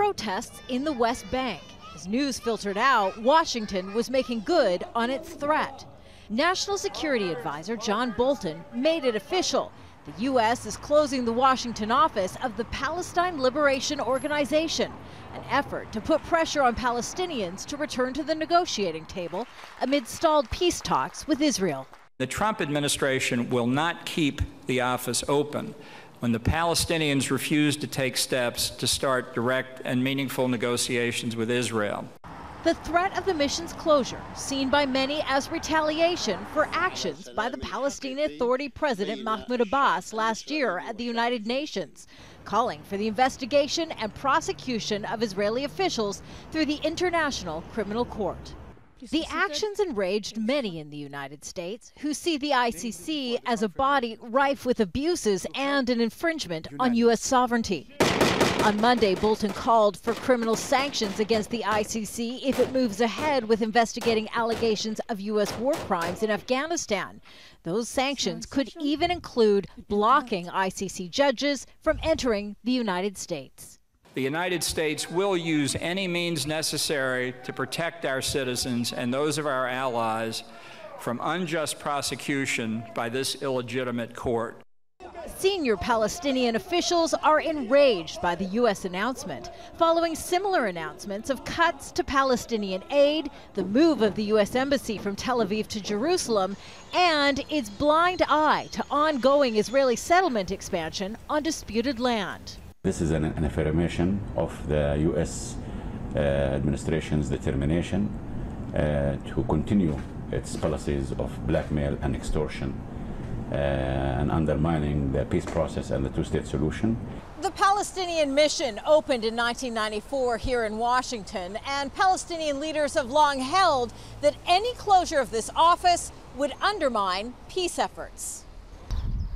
protests in the West Bank. As news filtered out, Washington was making good on its threat. National Security Advisor John Bolton made it official. The U.S. is closing the Washington office of the Palestine Liberation Organization, an effort to put pressure on Palestinians to return to the negotiating table amid stalled peace talks with Israel. The Trump administration will not keep the office open when the Palestinians refuse to take steps to start direct and meaningful negotiations with Israel. The threat of the mission's closure, seen by many as retaliation for actions by the Palestinian Authority President Mahmoud Abbas last year at the United Nations, calling for the investigation and prosecution of Israeli officials through the International Criminal Court. The actions enraged many in the United States, who see the ICC as a body rife with abuses and an infringement on U.S. sovereignty. On Monday, Bolton called for criminal sanctions against the ICC if it moves ahead with investigating allegations of U.S. war crimes in Afghanistan. Those sanctions could even include blocking ICC judges from entering the United States. The United States will use any means necessary to protect our citizens and those of our allies from unjust prosecution by this illegitimate court. Senior Palestinian officials are enraged by the U.S. announcement, following similar announcements of cuts to Palestinian aid, the move of the U.S. Embassy from Tel Aviv to Jerusalem, and its blind eye to ongoing Israeli settlement expansion on disputed land. This is an affirmation of the U.S. administration's determination to continue its policies of blackmail and extortion and undermining the peace process and the two-state solution. The Palestinian mission opened in 1994 here in Washington, and Palestinian leaders have long held that any closure of this office would undermine peace efforts.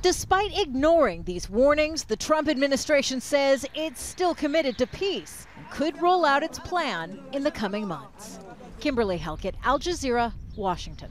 Despite ignoring these warnings, the Trump administration says it's still committed to peace and could roll out its plan in the coming months. Kimberly, Halkett, Al Jazeera, Washington.